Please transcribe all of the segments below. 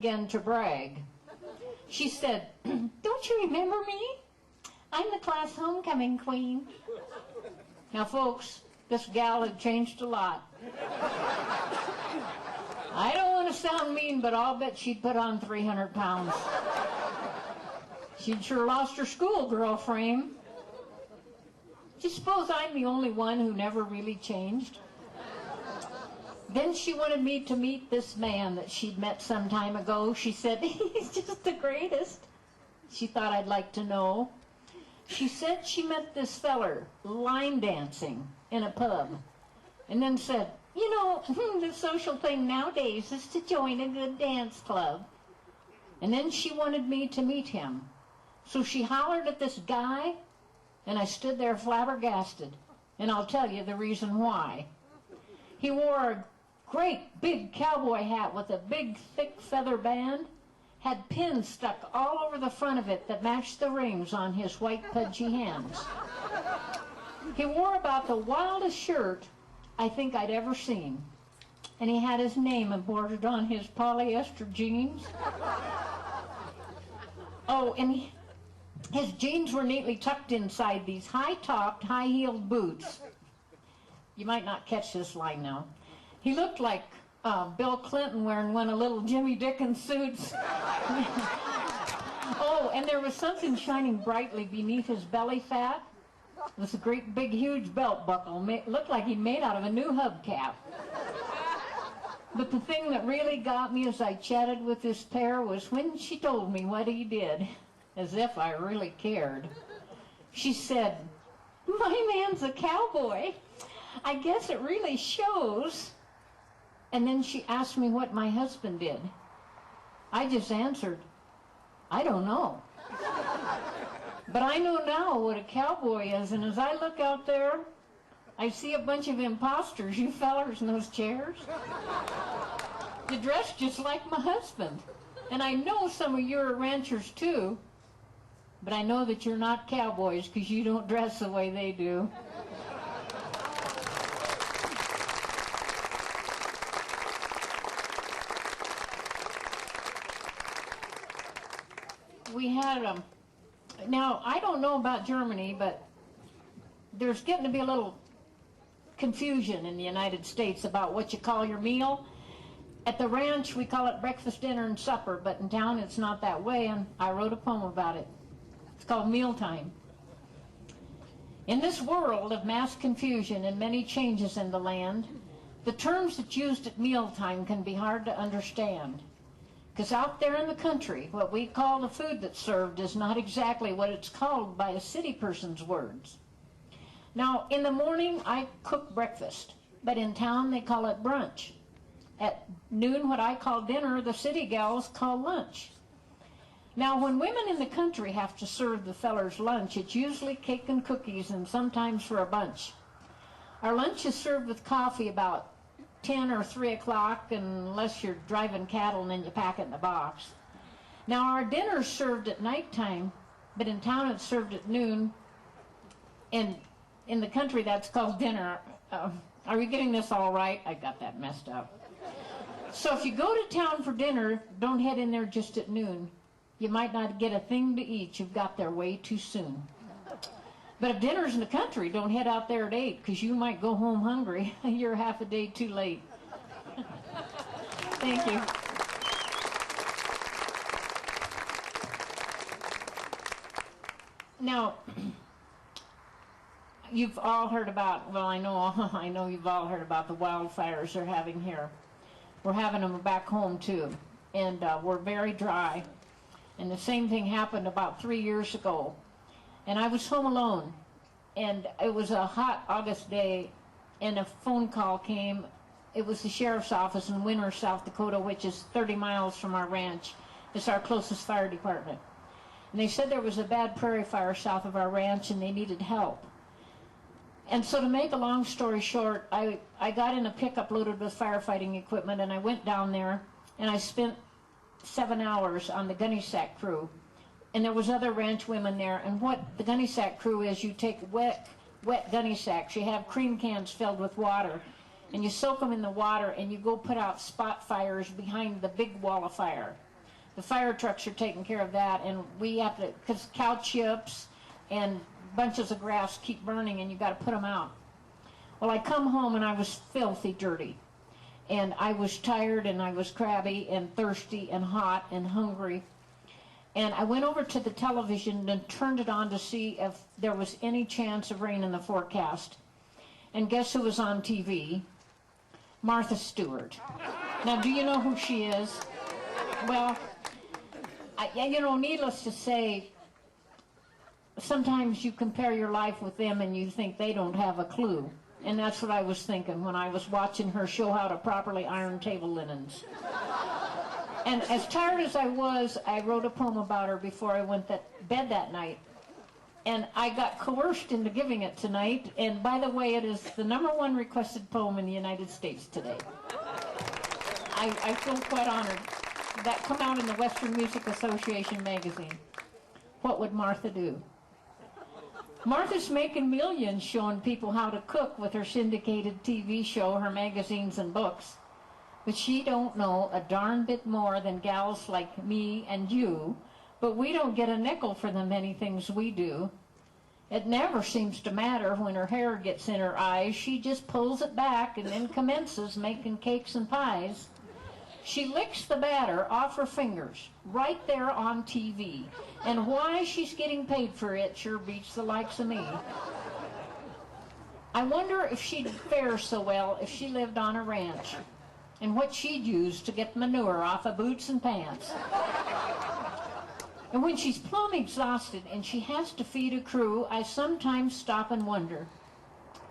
began to brag. She said, "Don't you remember me? I'm the class homecoming queen." Now, folks, this gal had changed a lot. I don't want to sound mean, but I'll bet she'd put on 300 pounds. She'd sure lost her schoolgirl frame. Do you suppose I'm the only one who never really changed? Then she wanted me to meet this man that she'd met some time ago. She said, "He's just the greatest." She thought I'd like to know. She said she met this feller line dancing in a pub, and then said, "You know, the social thing nowadays is to join a good dance club." And then she wanted me to meet him. So she hollered at this guy, and I stood there flabbergasted. And I'll tell you the reason why. He wore a great big cowboy hat with a big thick feather band, had pins stuck all over the front of it that matched the rings on his white pudgy hands. He wore about the wildest shirt I think I'd ever seen. And he had his name embroidered on his polyester jeans. Oh, and his jeans were neatly tucked inside these high-topped, high-heeled boots. You might not catch this line now. He looked like Bill Clinton wearing one of little Jimmy Dickens suits. Oh, and there was something shining brightly beneath his belly fat. It was a great big huge belt buckle. Looked like he'd made out of a new hubcap. But the thing that really got me as I chatted with this pair was when she told me what he did, as if I really cared. She said, "My man's a cowboy. I guess it really shows." And then she asked me what my husband did. I just answered, "I don't know." But I know now what a cowboy is, and as I look out there, I see a bunch of imposters, you fellers in those chairs. You dress just like my husband. And I know some of you are ranchers too, but I know that you're not cowboys because you don't dress the way they do. We had now I don't know about Germany, but there's getting to be a little confusion in the United States about what you call your meal. At the ranch we call it breakfast, dinner, and supper, but in town it's not that way, and I wrote a poem about it. It's called Mealtime. In this world of mass confusion and many changes in the land, the terms that's used at mealtime can be hard to understand. Because out there in the country, what we call the food that's served is not exactly what it's called by a city person's words. Now, in the morning, I cook breakfast, but in town they call it brunch. At noon, what I call dinner, the city gals call lunch. Now, when women in the country have to serve the fellers lunch, it's usually cake and cookies and sometimes for a bunch. Our lunch is served with coffee about 10 or 3 o'clock, unless you're driving cattle and then you pack it in a box. Now, our dinner's served at nighttime, but in town it's served at noon, and in the country that's called dinner. Are you getting this all right? I got that messed up. So if you go to town for dinner, don't head in there just at noon. You might not get a thing to eat. You've got there way too soon. But if dinner's in the country, don't head out there at 8, because you might go home hungry. You're half a day too late. Thank you. Now, you've all heard about, well, I know you've all heard about the wildfires they're having here. We're having them back home too, and we're very dry. And the same thing happened about 3 years ago. And I was home alone, and it was a hot August day, and a phone call came. It was the sheriff's office in Winter, South Dakota, which is 30 miles from our ranch. It's our closest fire department. And they said there was a bad prairie fire south of our ranch, and they needed help. And so to make a long story short, I got in a pickup loaded with firefighting equipment, and I went down there, and I spent 7 hours on the gunny sack crew. And there was other ranch women there, and what the gunny sack crew is, you take wet gunny sacks, you have cream cans filled with water, and you soak them in the water, and you go put out spot fires behind the big wall of fire. The fire trucks are taking care of that, and we have to, because cow chips and bunches of grass keep burning, and you got to put them out. Well, I come home and I was filthy dirty, and I was tired, and I was crabby and thirsty and hot and hungry. And I went over to the television and turned it on to see if there was any chance of rain in the forecast. And guess who was on TV? Martha Stewart. Now, do you know who she is? Well, you know, needless to say, sometimes you compare your life with them and you think they don't have a clue. And that's what I was thinking when I was watching her show how to properly iron table linens. And as tired as I was, I wrote a poem about her before I went to bed that night. And I got coerced into giving it tonight. And by the way, it is the #1 requested poem in the United States today. I feel quite honored. That come out in the Western Music Association magazine. What would Martha do? Martha's making millions showing people how to cook with her syndicated TV show, her magazines and books. But she don't know a darn bit more than gals like me and you, but we don't get a nickel for the many things we do. It never seems to matter when her hair gets in her eyes. She just pulls it back and then commences making cakes and pies. She licks the batter off her fingers right there on TV. And why she's getting paid for it sure beats the likes of me. I wonder if she'd fare so well if she lived on a ranch, and what she'd use to get manure off of boots and pants. And when she's plumb exhausted and she has to feed a crew, I sometimes stop and wonder,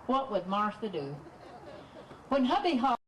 what would Martha do? When hubby